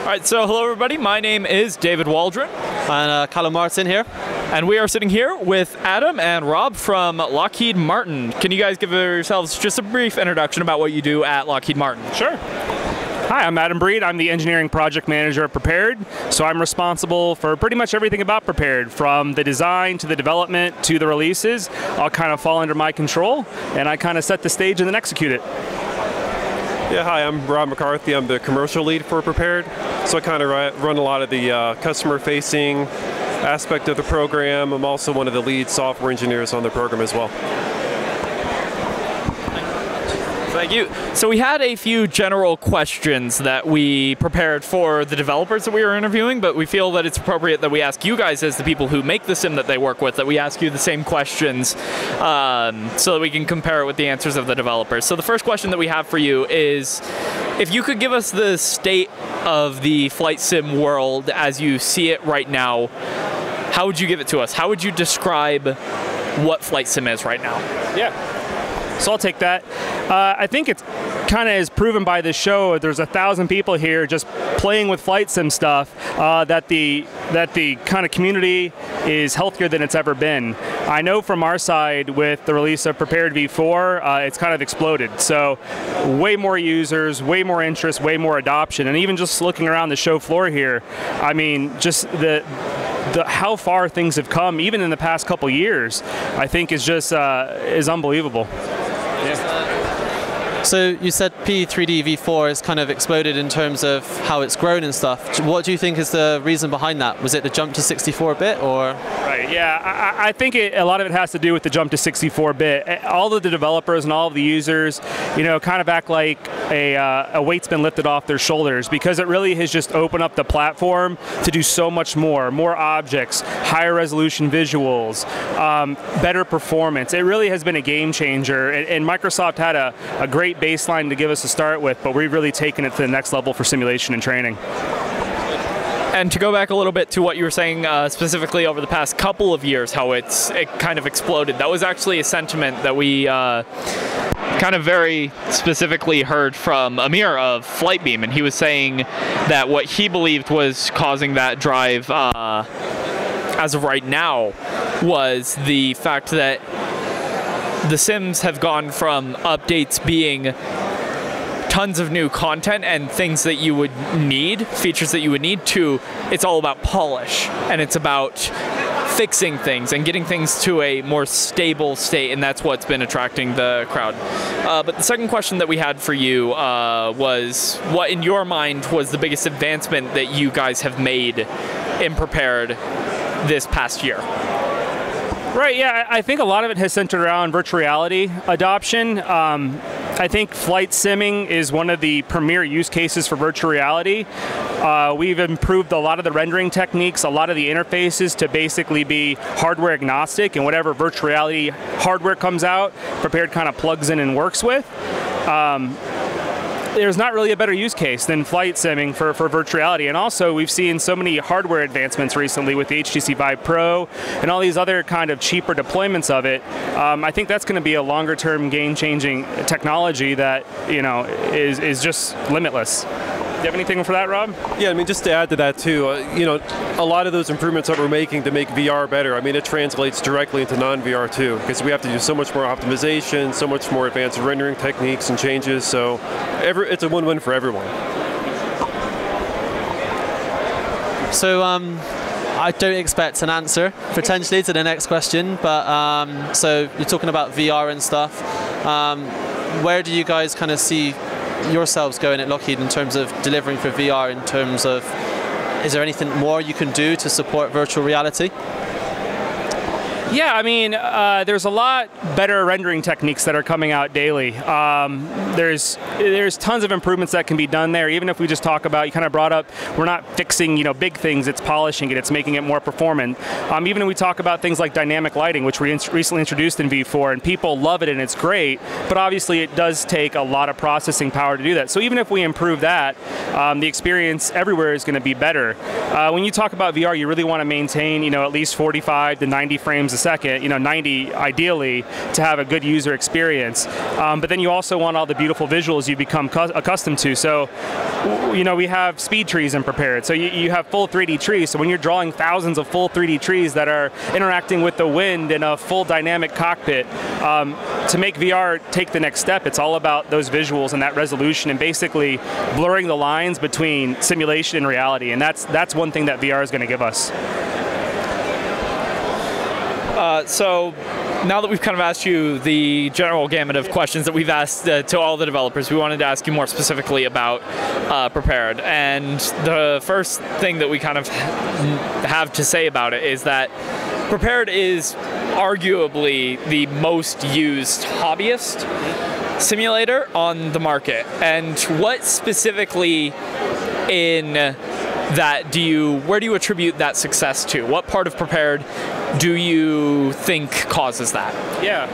All right, so hello everybody. My name is David Waldron. And Callum Martin here. And we are sitting here with Adam and Rob from Lockheed Martin. Can you guys give yourselves just a brief introduction about what you do at Lockheed Martin? Sure. Hi, I'm Adam Breed. I'm the engineering project manager at Prepared. So I'm responsible for pretty much everything about Prepared, from the design to the development to the releases. All kind of fall under my control, and I kind of set the stage and then execute it. Yeah, hi, I'm Rob Mccarthy. I'm the commercial lead for Prepared. So I kind of run a lot of the customer-facing aspect of the program. I'm also one of the lead software engineers on the program as well. Thank you. So we had a few general questions that we prepared for the developers that we were interviewing, but we feel that it's appropriate that we ask you guys, as the people who make the sim that they work with, that we ask you the same questions so that we can compare it with the answers of the developers. So the first question that we have for you is, if you could give us the state of the flight sim world as you see it right now, how would you give it to us? How would you describe what flight sim is right now? Yeah. So I'll take that. I think it's kind of is proven by this show. There's 1,000 people here just playing with flight sim stuff. That the kind of community is healthier than it's ever been. I know from our side with the release of Prepared V4, it's kind of exploded. So way more users, way more interest, way more adoption, and even just looking around the show floor here, I mean, just how far things have come, even in the past couple years, I think is just is unbelievable. So you said P3D V4 has kind of exploded in terms of how it's grown and stuff. What do you think is the reason behind that? Was it the jump to 64-bit or? Right, yeah, I think a lot of it has to do with the jump to 64-bit. All of the developers and all of the users, you know, kind of act like a weight's been lifted off their shoulders, because it really has just opened up the platform to do so much more objects, higher resolution visuals, better performance. It really has been a game changer, and Microsoft had a great baseline to give us a start with, but we've really taken it to the next level for simulation and training. And to go back a little bit to what you were saying specifically over the past couple of years, how it kind of exploded, that was actually a sentiment that we kind of very specifically heard from Amir of Flightbeam, and he was saying that what he believed was causing that drive as of right now was the fact that the Sims have gone from updates being tons of new content and things that you would need, features that you would need, to it's all about polish, and it's about fixing things and getting things to a more stable state, and that's what's been attracting the crowd. But the second question that we had for you was, what in your mind was the biggest advancement that you guys have made in Prepared this past year? Right, yeah, I think a lot of it has centered around virtual reality adoption. I think flight simming is one of the premier use cases for virtual reality. We've improved a lot of the rendering techniques, a lot of the interfaces to basically be hardware agnostic, and whatever virtual reality hardware comes out, Prepared kind of plugs in and works with. There's not really a better use case than flight simming for virtual reality. And also, we've seen so many hardware advancements recently with the HTC Vive Pro and all these other kind of cheaper deployments of it. I think that's going to be a longer-term game-changing technology that, you know, is just limitless. Do you have anything for that, Rob? Yeah, I mean, just to add to that too, you know, a lot of those improvements that we're making to make VR better, I mean, it translates directly into non-VR too, because we have to do so much more optimization, so much more advanced rendering techniques and changes, so it's a win-win for everyone. So I don't expect an answer potentially to the next question, but so you're talking about VR and stuff. Where do you guys kind of see yourselves going at Lockheed in terms of delivering for VR, in terms of, is there anything more you can do to support virtual reality? Yeah, I mean, there's a lot better rendering techniques that are coming out daily. There's tons of improvements that can be done there. Even if we just talk about, you kind of brought up, we're not fixing, you know, big things. It's polishing it. It's making it more performant. Even when we talk about things like dynamic lighting, which we recently introduced in V4, and people love it and it's great, but obviously it does take a lot of processing power to do that. So even if we improve that, the experience everywhere is going to be better. When you talk about VR, you really want to maintain, you know, at least 45 to 90 frames a second, 90 ideally, to have a good user experience. But then you also want all the beautiful visuals you become accustomed to. So, we have speed trees in Prepared. So you have full 3D trees. So when you're drawing thousands of full 3D trees that are interacting with the wind in a full dynamic cockpit, to make VR take the next step, it's all about those visuals and that resolution and basically blurring the lines between simulation and reality. And that's one thing that VR is going to give us. So now that we've kind of asked you the general gamut of questions that we've asked to all the developers, we wanted to ask you more specifically about Prepared. And the first thing that we kind of have to say about it is that Prepared is arguably the most used hobbyist simulator on the market. And what specifically in that where do you attribute that success to? What part of Prepared do you think causes that? Yeah.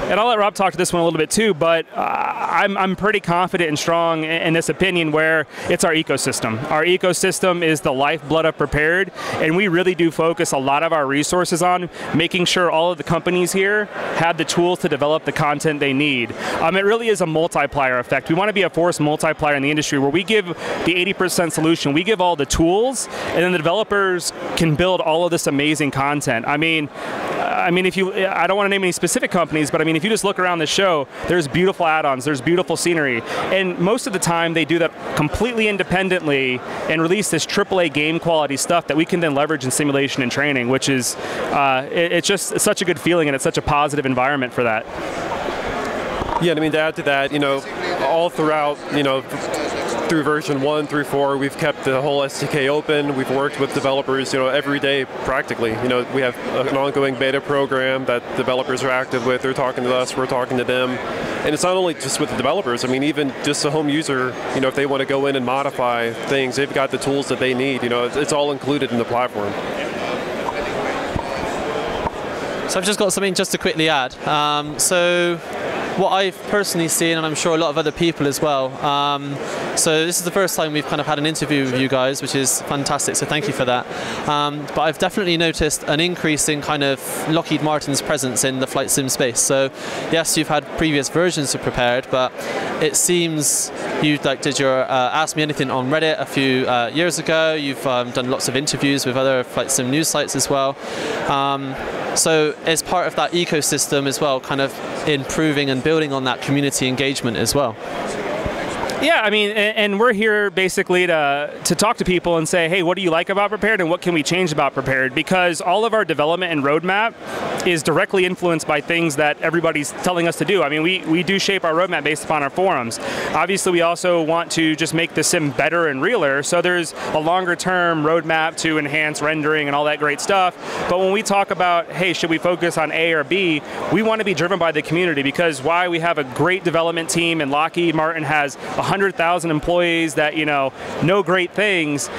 And I'll let Rob talk to this one a little bit too, but I'm pretty confident and strong in this opinion where it's our ecosystem. Our ecosystem is the lifeblood of Prepared, and we really do focus a lot of our resources on making sure all of the companies here have the tools to develop the content they need. It really is a multiplier effect. We want to be a force multiplier in the industry where we give the 80% solution, we give all the tools, and then the developers can build all of this amazing content. I mean, I don't want to name any specific companies, but if you just look around the show, there's beautiful add-ons, there's beautiful scenery, and most of the time they do that completely independently and release this AAA game quality stuff that we can then leverage in simulation and training, which is, it's just such a good feeling, and it's such a positive environment for that. Yeah, to add to that, all throughout, through version 1 through 4, we've kept the whole SDK open. We've worked with developers, every day practically. We have an ongoing beta program that developers are active with. They're talking to us, we're talking to them. And it's not only just with the developers. Even just a home user, if they want to go in and modify things, they've got the tools that they need. It's all included in the platform. So I've just got something just to quickly add. So what I've personally seen, and I'm sure a lot of other people as well, so this is the first time we've kind of had an interview with you guys, which is fantastic, so thank you for that. But I've definitely noticed an increase in kind of Lockheed Martin's presence in the flight sim space. So yes, you've had previous versions of Prepared, but it seems you did your Ask Me Anything on Reddit a few years ago. You've done lots of interviews with other flight sim news sites as well. So as part of that ecosystem as well, kind of improving and building on that community engagement as well. Yeah, and we're here basically to talk to people and say, hey, what do you like about Prepared and what can we change about Prepared? Because all of our development and roadmap is directly influenced by things that everybody's telling us to do. We do shape our roadmap based upon our forums. Obviously, we also want to just make the sim better and realer, so there's a longer term roadmap to enhance rendering and all that great stuff. But when we talk about, hey, should we focus on A or B, we want to be driven by the community, because why we have a great development team and Lockheed Martin has 100,000 employees that know great things.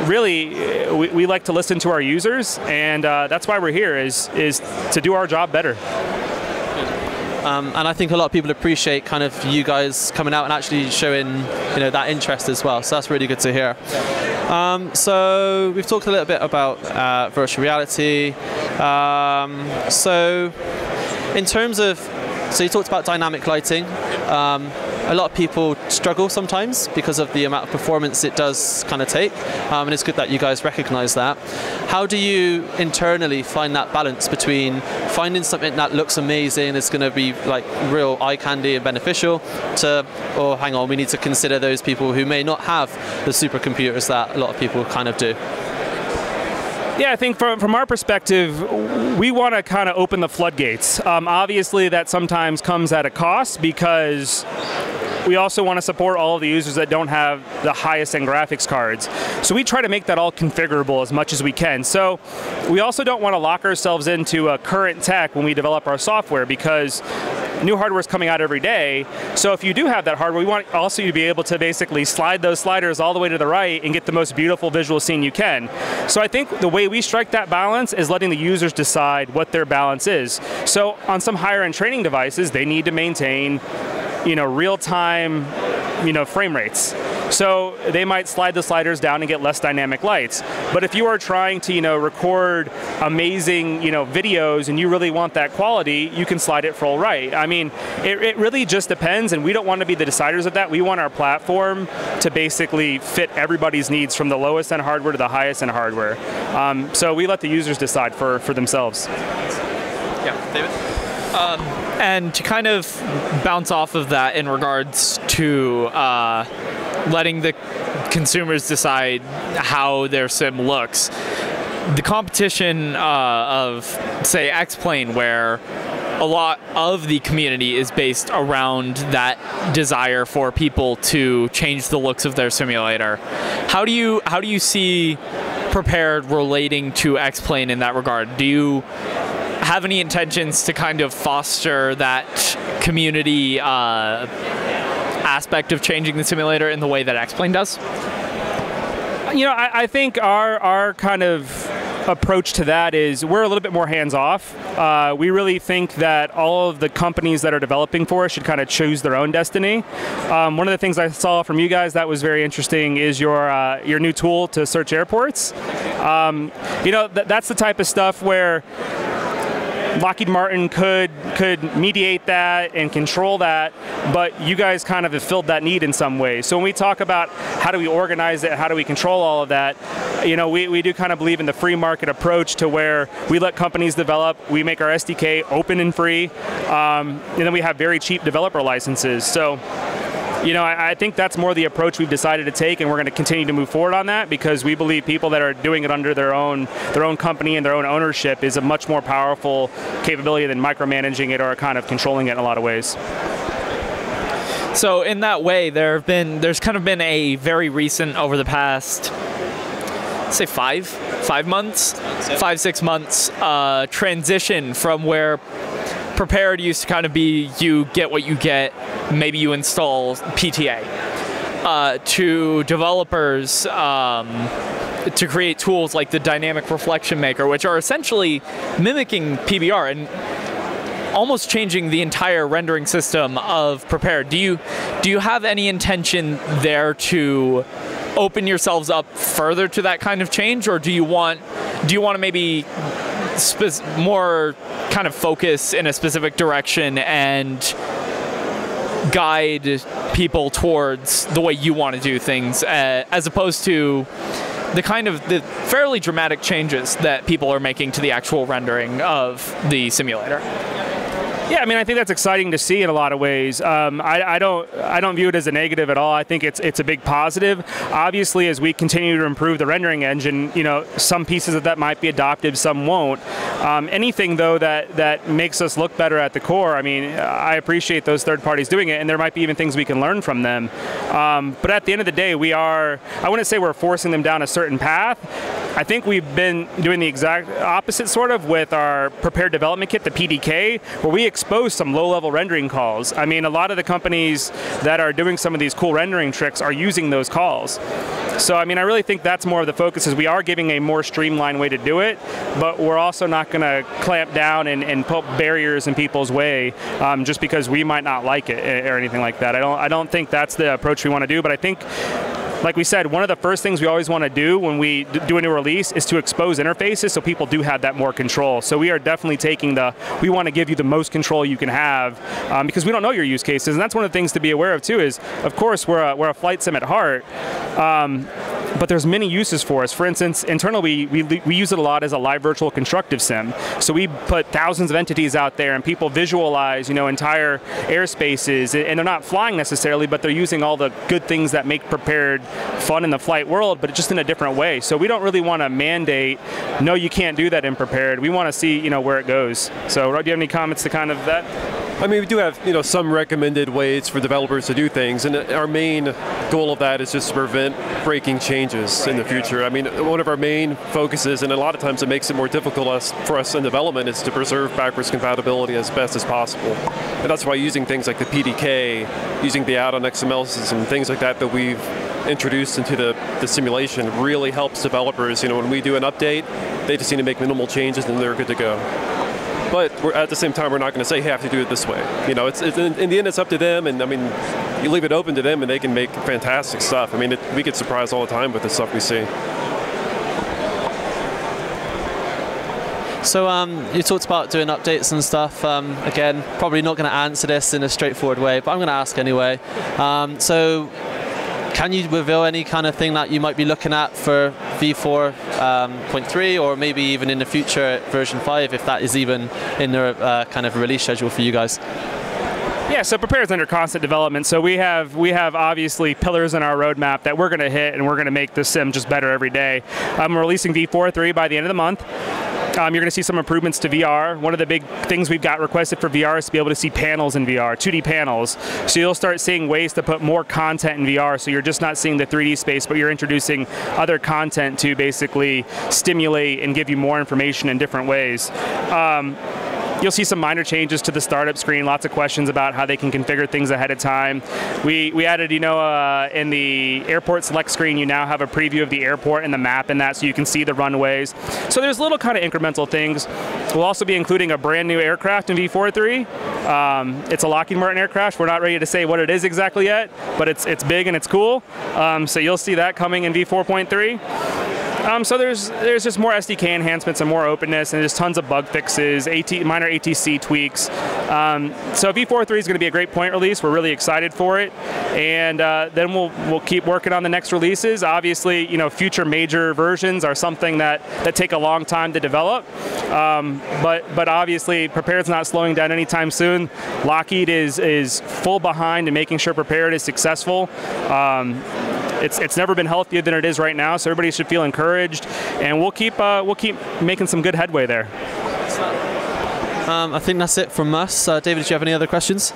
Really, we like to listen to our users, and that's why we're here is to do our job better. And I think a lot of people appreciate kind of you guys coming out and actually showing that interest as well. So that's really good to hear. So we've talked a little bit about virtual reality. So in terms of, so you talked about dynamic lighting. A lot of people struggle sometimes because of the amount of performance it does kind of take, and it's good that you guys recognize that. How do you internally find that balance between finding something that looks amazing, it's going to be like real eye candy and beneficial, to, oh, hang on, we need to consider those people who may not have the supercomputers that a lot of people kind of do? Yeah, I think from our perspective, we want to kind of open the floodgates. Obviously, that sometimes comes at a cost, because we also want to support all of the users that don't have the highest end graphics cards. So we try to make that all configurable as much as we can. So we also don't want to lock ourselves into a current tech when we develop our software, because new hardware is coming out every day. So if you do have that hardware, we want also you to be able to basically slide those sliders all the way to the right and get the most beautiful visual scene you can. So I think the way we strike that balance is letting the users decide what their balance is. So on some higher end training devices, they need to maintain real-time, frame rates. So they might slide the sliders down and get less dynamic lights. But if you are trying to, record amazing, videos and you really want that quality, you can slide it full right. I mean, it really just depends, and we don't want to be the deciders of that. We want our platform to basically fit everybody's needs from the lowest end hardware to the highest end hardware. So we let the users decide for themselves. Yeah, David? And to kind of bounce off of that in regards to letting the consumers decide how their sim looks, the competition of, say, X-Plane, where a lot of the community is based around that desire for people to change the looks of their simulator. How do you see Prepared relating to X-Plane in that regard? Do you have any intentions to kind of foster that community aspect of changing the simulator in the way that X-Plane does? I think our kind of approach to that is we're a little bit more hands-off. We really think that all of the companies that are developing for us should kind of choose their own destiny. One of the things I saw from you guys that was very interesting is your new tool to search airports. That's the type of stuff where Lockheed Martin could mediate that and control that, but you guys kind of have filled that need in some way. So when we talk about how do we organize it, how do we control all of that, we do kind of believe in the free market approach to where we let companies develop, we make our SDK open and free, and then we have very cheap developer licenses. So I think that's more the approach we've decided to take, and we're going to continue to move forward on that because we believe people that are doing it under their own company and their own ownership is a much more powerful capability than micromanaging it or kind of controlling it in a lot of ways. So in that way, there's kind of been a very recent, over the past, say 6 months, transition from where Prepared used to kind of be you get what you get, maybe you install PTA, to developers to create tools like the Dynamic Reflection Maker, which are essentially mimicking PBR and almost changing the entire rendering system of Prepared. Do you have any intention there to open yourselves up further to that kind of change, or do you want to maybe more kind of focus in a specific direction and guide people towards the way you want to do things, as opposed to the fairly dramatic changes that people are making to the actual rendering of the simulator? Yeah, I mean, I think that's exciting to see in a lot of ways. I don't view it as a negative at all. I think it's a big positive. Obviously, as we continue to improve the rendering engine, some pieces of that might be adopted, some won't. Anything though that makes us look better at the core, I mean, I appreciate those third parties doing it, and there might be even things we can learn from them. But at the end of the day, I wouldn't say we're forcing them down a certain path. I think we've been doing the exact opposite sort of with our Prepared Development Kit, the PDK, where we expose some low-level rendering calls. I mean, a lot of the companies that are doing some of these cool rendering tricks are using those calls. So, I mean, I really think that's more of the focus, is we are giving a more streamlined way to do it, but we're also not going to clamp down and put barriers in people's way just because we might not like it or anything like that. I don't think that's the approach we want to do, but I think, like we said, one of the first things we always want to do when we do a new release is to expose interfaces so people do have that more control. So we are definitely taking we want to give you the most control you can have because we don't know your use cases, and that's one of the things to be aware of too is, of course, we're a flight sim at heart, but there's many uses for us. For instance, internally we use it a lot as a live virtual constructive sim. So we put thousands of entities out there and people visualize, entire airspaces, and they're not flying necessarily, but they're using all the good things that make Prepared fun in the flight world, but just in a different way. So we don't really want to mandate, no, you can't do that in Prepared. We want to see, where it goes. So do you have any comments to kind of that? I mean, we do have, some recommended ways for developers to do things, and our main goal of that is just to prevent breaking changes in the future. I mean, one of our main focuses, and a lot of times it makes it more difficult for us in development, is to preserve backwards compatibility as best as possible. And that's why using things like the PDK, using the add-on XML system, things like that we've introduced into the simulation really helps developers. When we do an update, they just need to make minimal changes and they're good to go. But at the same time, we're not going to say you have to do it this way. You know, it's in the end, it's up to them, and I mean, you leave it open to them, and they can make fantastic stuff. I mean, we get surprised all the time with the stuff we see. So you talked about doing updates and stuff. Again, probably not going to answer this in a straightforward way, but I'm going to ask anyway. So can you reveal any kind of thing that you might be looking at for v4.3 or maybe even in the future version 5, if that is even in the kind of release schedule for you guys? Yeah, so Prepare is under constant development. So we have obviously pillars in our roadmap that we're going to hit, and we're going to make the sim just better every day. We're releasing v4.3 by the end of the month. You're going to see some improvements to VR. One of the big things we've got requested for VR is to be able to see panels in VR, 2D panels. So you'll start seeing ways to put more content in VR. So you're just not seeing the 3D space, but you're introducing other content to basically stimulate and give you more information in different ways. You'll see some minor changes to the startup screen, lots of questions about how they can configure things ahead of time. We added, in the airport select screen, you now have a preview of the airport and the map in that, so you can see the runways. So there's little kind of incremental things. We'll also be including a brand new aircraft in v4.3. It's a Lockheed Martin aircraft. We're not ready to say what it is exactly yet, but it's big and it's cool. So you'll see that coming in v4.3. So there's just more SDK enhancements and more openness, and there's tons of bug fixes, minor ATC tweaks. So v4.3 is going to be a great point release. We're really excited for it, and then we'll keep working on the next releases. Obviously, future major versions are something that take a long time to develop, but obviously Prepared's not slowing down anytime soon. Lockheed is full behind in making sure Prepared is successful. It's never been healthier than it is right now, so everybody should feel encouraged, and we'll keep making some good headway there. I think that's it from us. David, do you have any other questions?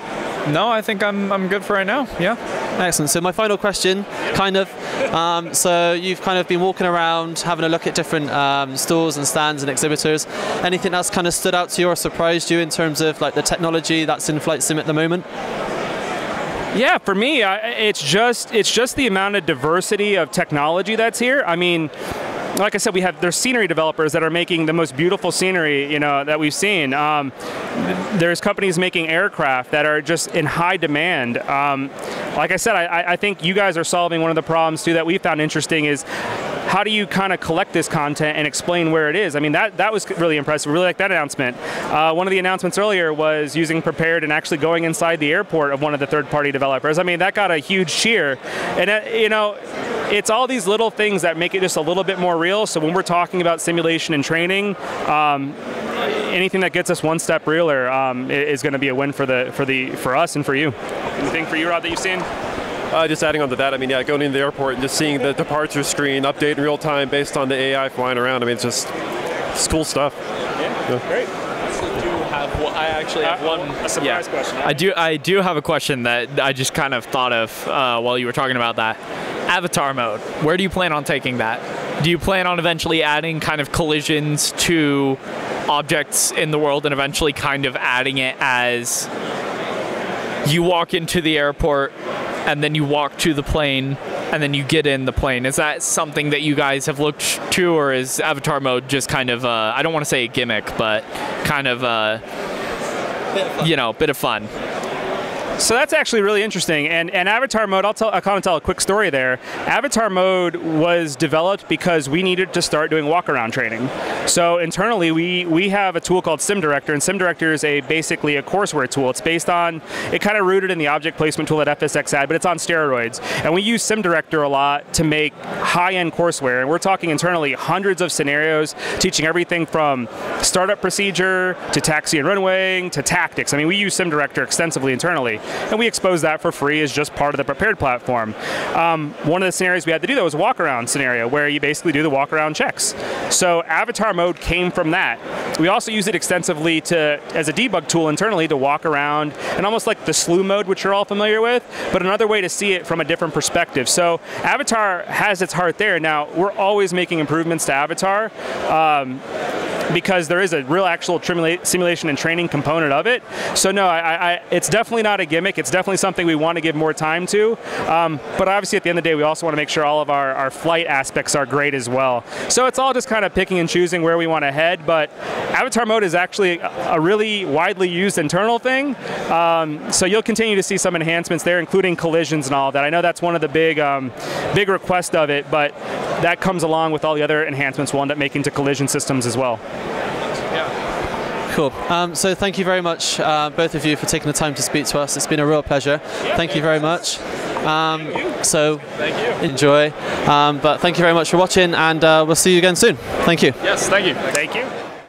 No, I think I'm good for right now. Yeah. Excellent. So my final question, so you've kind of been walking around, having a look at different stores and stands and exhibitors. Anything that's kind of stood out to you or surprised you in terms of like the technology that's in Flight Sim at the moment? Yeah, for me, it's just the amount of diversity of technology that's here. I mean, like I said, there's scenery developers that are making the most beautiful scenery, that we've seen. There's companies making aircraft that are just in high demand. Like I said, I think you guys are solving one of the problems too that we found interesting is how do you kind of collect this content and explain where it is? I mean, that was really impressive. Really like that announcement. One of the announcements earlier was using Prepared and actually going inside the airport of one of the third-party developers. I mean, that got a huge cheer. And, it's all these little things that make it just a little bit more real. So when we're talking about simulation and training, anything that gets us one step realer is going to be a win for us and for you. Anything for you, Rod, that you've seen? Just adding on to that, I mean, yeah, going into the airport and just seeing the departure screen update in real time based on the AI flying around. I mean, it's cool stuff. Yeah. Great. I actually have a surprise question. I do have a question that I just kind of thought of while you were talking about that. Avatar mode, where do you plan on taking that? Do you plan on eventually adding kind of collisions to objects in the world and eventually kind of adding it as you walk into the airport and then you walk to the plane and then you get in the plane? Is that something that you guys have looked to, or is Avatar mode just kind of, I don't want to say a gimmick, but kind of, bit of fun? So that's actually really interesting, and Avatar mode, I'll kind of tell a quick story there. Avatar mode was developed because we needed to start doing walk-around training. So internally, we have a tool called Sim Director, and Sim Director is basically a courseware tool. It's based on, it kind of rooted in the object placement tool that FSX had, but it's on steroids. And we use Sim Director a lot to make high-end courseware, and we're talking internally hundreds of scenarios, teaching everything from startup procedure to taxi and runwaying to tactics. I mean, we use Sim Director extensively internally. And we expose that for free as just part of the Prepared platform. One of the scenarios we had to do that was a walk-around scenario where you basically do the walk-around checks. So Avatar mode came from that. We also use it extensively as a debug tool internally to walk around, and almost like the slew mode, which you're all familiar with, but another way to see it from a different perspective. So Avatar has its heart there. Now, we're always making improvements to Avatar. because there is a real actual simulation and training component of it. So no, it's definitely not a gimmick. It's definitely something we want to give more time to. But obviously, at the end of the day, we also want to make sure all of our flight aspects are great as well. So it's all just kind of picking and choosing where we want to head. But avatar mode is actually a really widely used internal thing. So you'll continue to see some enhancements there, including collisions and all that. I know that's one of the big requests of it, but that comes along with all the other enhancements we'll end up making to collision systems as well. Cool. So thank you very much, both of you, for taking the time to speak to us. It's been a real pleasure. Yeah, thank you very much. So thank you. Enjoy. But thank you very much for watching, and we'll see you again soon. Thank you. Yes, thank you. Thank you.